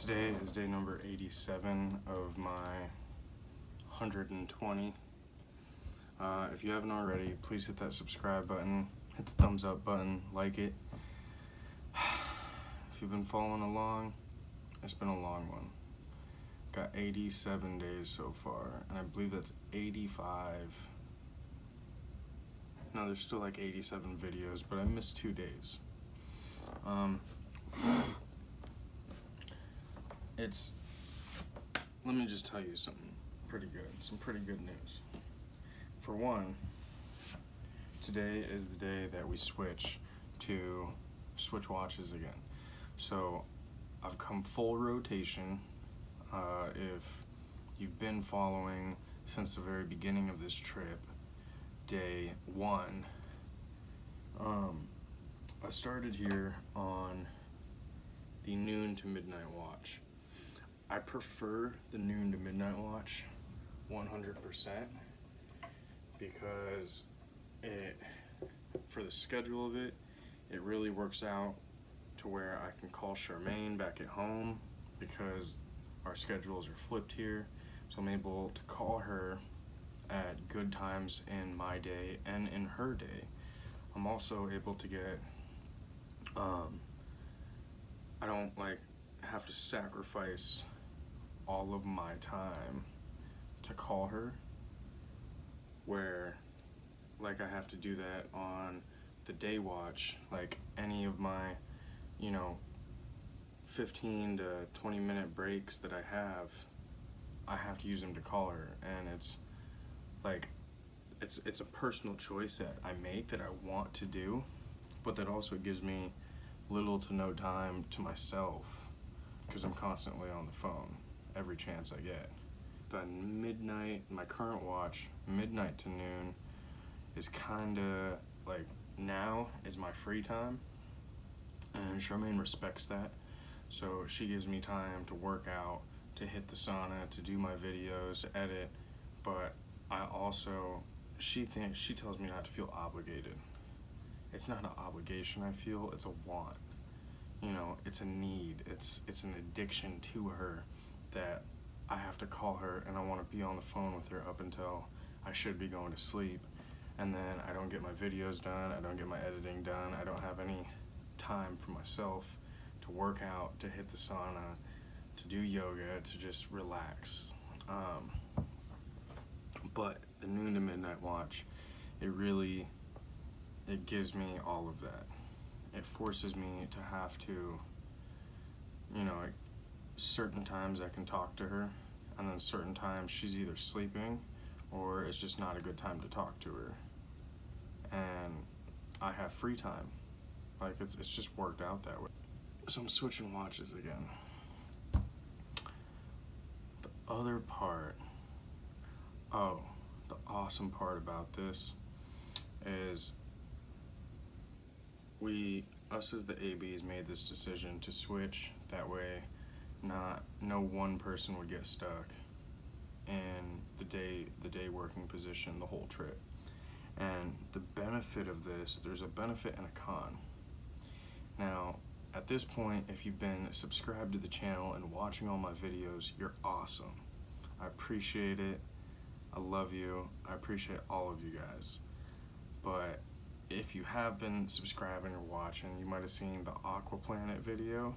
Today is day number 87 of my 120. If you haven't already, please hit that subscribe button, hit the thumbs up button, like it. If you've been following along, it's been a long one. Got 87 days so far, and I believe that's 85. No, there's still like 87 videos, but I missed 2 days. Let me just tell you something some pretty good news. For one, today is the day that we switch watches again. So I've come full rotation. If you've been following since the very beginning of this trip, day 1, I started here on the noon to midnight watch. I prefer the noon to midnight watch 100% because for the schedule of it, it really works out to where I can call Charmaine back at home because our schedules are flipped here. So I'm able to call her at good times in my day and in her day. I'm also able to get, I don't have to sacrifice all of my time to call her, where I have to do that on the day watch. Any of my 15 to 20 minute breaks that I have to use them to call her, and it's a personal choice that I make that I want to do, but that also gives me little to no time to myself because I'm constantly on the phone every chance I get. Then midnight, my current watch, midnight to noon, is kinda now is my free time, and Charmaine respects that. So she gives me time to work out, to hit the sauna, to do my videos, to edit, but she tells me not to feel obligated. It's not an obligation I feel, it's a want. It's a need, it's an addiction to her that I have to call her and I want to be on the phone with her up until I should be going to sleep, and then I don't get my videos done, I don't get my editing done, I don't have any time for myself to work out, to hit the sauna, to do yoga, to just relax. But the noon to midnight watch, it gives me all of that. It forces me to have to, certain times I can talk to her, and then certain times she's either sleeping or it's just not a good time to talk to her. And I have free time. It's just worked out that way. So I'm switching watches again. The other part, the awesome part about this is us as the ABs made this decision to switch. That way no one person would get stuck in the day working position the whole trip. And the benefit of this, there's a benefit and a con. Now, at this point, if you've been subscribed to the channel and watching all my videos, you're awesome. I appreciate it. I love you. I appreciate all of you guys. But if you have been subscribing or watching, you might have seen the Aquaplanet video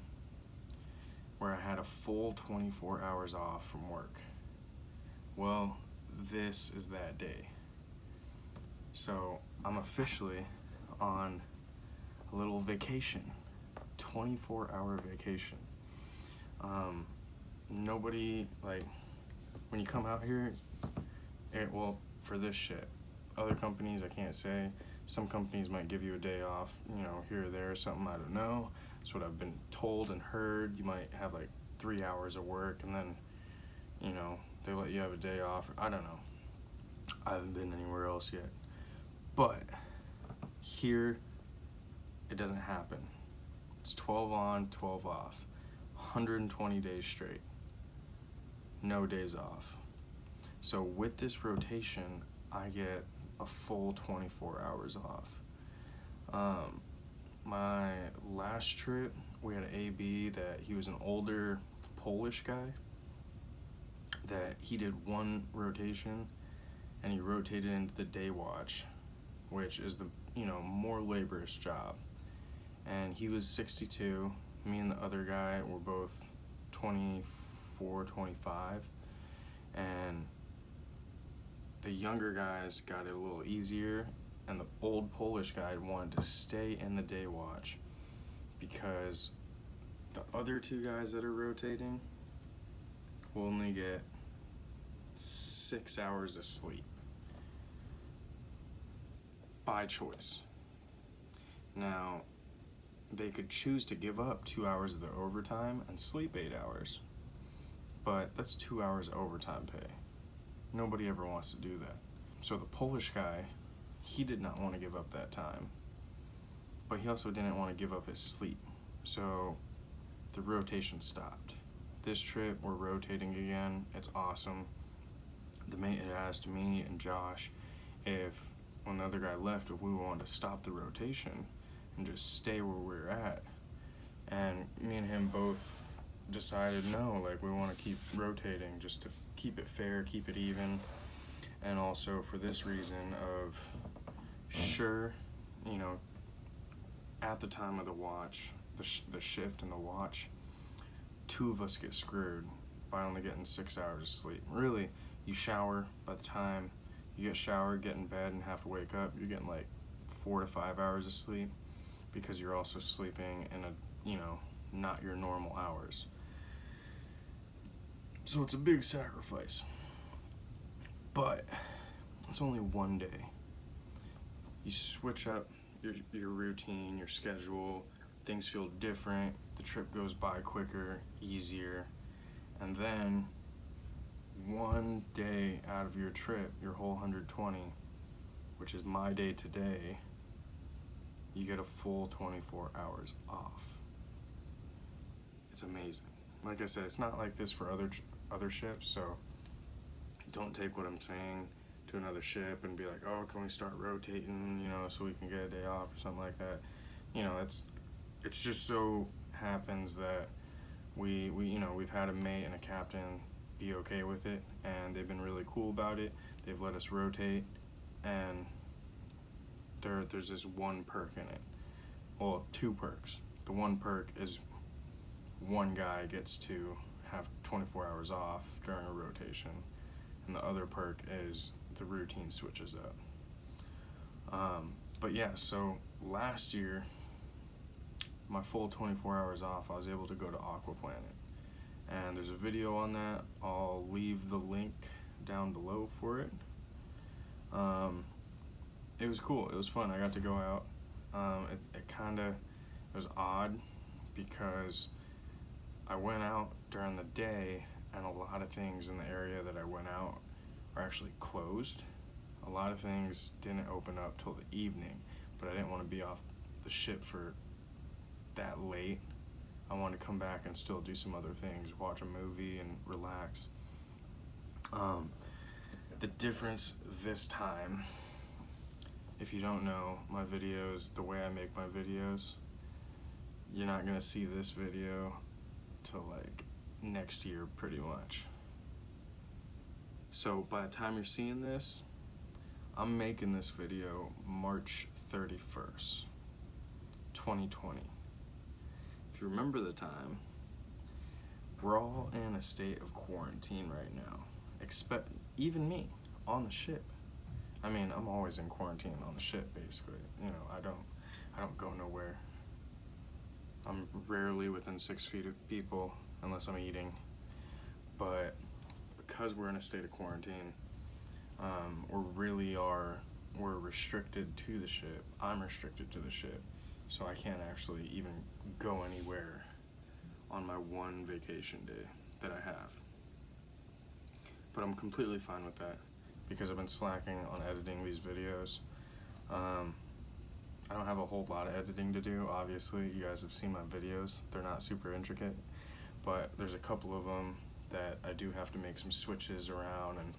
where I had a full 24 hours off from work. Well, this is that day. So I'm officially on a little vacation, 24-hour vacation. Nobody, when you come out here, for this shit, other companies, I can't say. Some companies might give you a day off, here or there or something, I don't know. That's what I've been told and heard. You might have 3 hours of work and then, they let you have a day off. I don't know. I haven't been anywhere else yet. But here, it doesn't happen. It's 12 on, 12 off, 120 days straight, no days off. So with this rotation, I get a full 24 hours off. My last trip, we had an AB that he was an older Polish guy that he did one rotation and he rotated into the day watch, which is the, you know, more laborious job. And he was 62. Me and the other guy were both 24, 25. And the younger guys got it a little easier, and the old Polish guy wanted to stay in the day watch because the other two guys that are rotating will only get 6 hours of sleep by choice. Now, they could choose to give up 2 hours of their overtime and sleep 8 hours, but that's 2 hours of overtime pay. Nobody ever wants to do that. So the Polish guy, he did not want to give up that time, but he also didn't want to give up his sleep. So the rotation stopped. This trip, we're rotating again. It's awesome. The mate had asked me and Josh if, when the other guy left, if we wanted to stop the rotation and just stay where we were at. And me and him both decided no, like, we want to keep rotating just to keep it fair, keep it even, and also for this reason of, sure, you know, at the time of the watch, the shift and the watch, two of us get screwed by only getting 6 hours of sleep. Really, you shower, by the time you get showered, get in bed, and have to wake up, you're getting like 4 to 5 hours of sleep because you're also sleeping in a, you know, not your normal hours. So it's a big sacrifice, but it's only one day. You switch up your routine, your schedule, things feel different, the trip goes by quicker, easier, and then one day out of your trip, your whole 120, which is my day today, you get a full 24 hours off. It's amazing. Like I said, it's not like this for other ships, so don't take what I'm saying to another ship and be like, oh, can we start rotating, you know, so we can get a day off or something like that. You know, it's just so happens that we you know, we've had a mate and a captain be okay with it, and they've been really cool about it. They've let us rotate, and there's this one perk in it. Well, two perks. The one perk is one guy gets to have 24 hours off during a rotation, and the other perk is the routine switches up. But yeah, so last year, my full 24 hours off, I was able to go to Aquaplanet, and there's a video on that. I'll leave the link down below for it. It was cool, it was fun, I got to go out. It was odd because I went out during the day, and a lot of things in the area that I went out are actually closed. A lot of things didn't open up till the evening, but I didn't want to be off the ship for that late. I wanted to come back and still do some other things, watch a movie and relax. The difference this time, if you don't know my videos, the way I make my videos, you're not gonna see this video till like next year pretty much. So by the time you're seeing this, I'm making this video March 31st, 2020. If you remember the time, we're all in a state of quarantine right now. Even me, on the ship. I mean, I'm always in quarantine on the ship, basically. You know, I don't go nowhere. I'm rarely within 6 feet of people unless I'm eating. But because we're in a state of quarantine, we're restricted to the ship. I'm restricted to the ship, so I can't actually even go anywhere on my one vacation day that I have. But I'm completely fine with that because I've been slacking on editing these videos. I don't have a whole lot of editing to do, obviously. You guys have seen my videos. They're not super intricate, but there's a couple of them that I do have to make some switches around and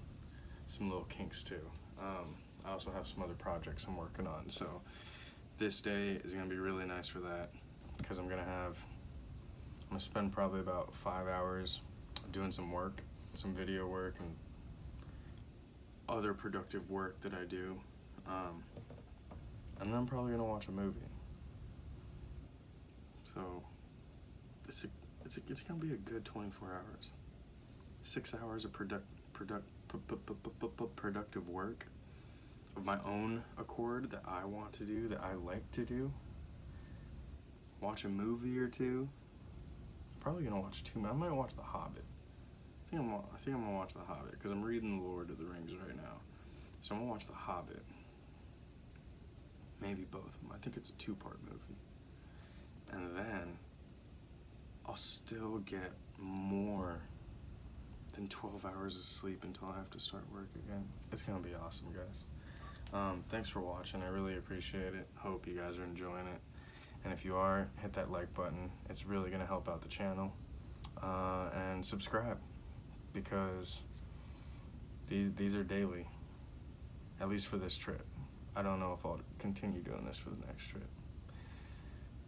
some little kinks too. I also have some other projects I'm working on, so this day is gonna be really nice for that because I'm gonna spend probably about 5 hours doing some work, some video work, and other productive work that I do. And then I'm probably gonna watch a movie. So it's gonna be a good 24 hours. 6 hours of productive work of my own accord that I want to do, that I like to do. Watch a movie or two. Probably gonna watch two. I might watch The Hobbit. I think I'm gonna watch The Hobbit because I'm reading The Lord of the Rings right now. So I'm gonna watch The Hobbit. Maybe both of them. I think it's a 2-part movie. And then I'll still get more than 12 hours of sleep until I have to start work again. It's gonna be awesome, guys. Thanks for watching. I really appreciate it. Hope you guys are enjoying it. And if you are, hit that like button. It's really gonna help out the channel. And subscribe, because these are daily, at least for this trip. I don't know if I'll continue doing this for the next trip.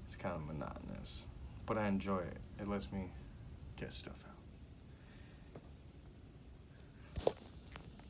It's kind of monotonous, but I enjoy it. It lets me get stuff out.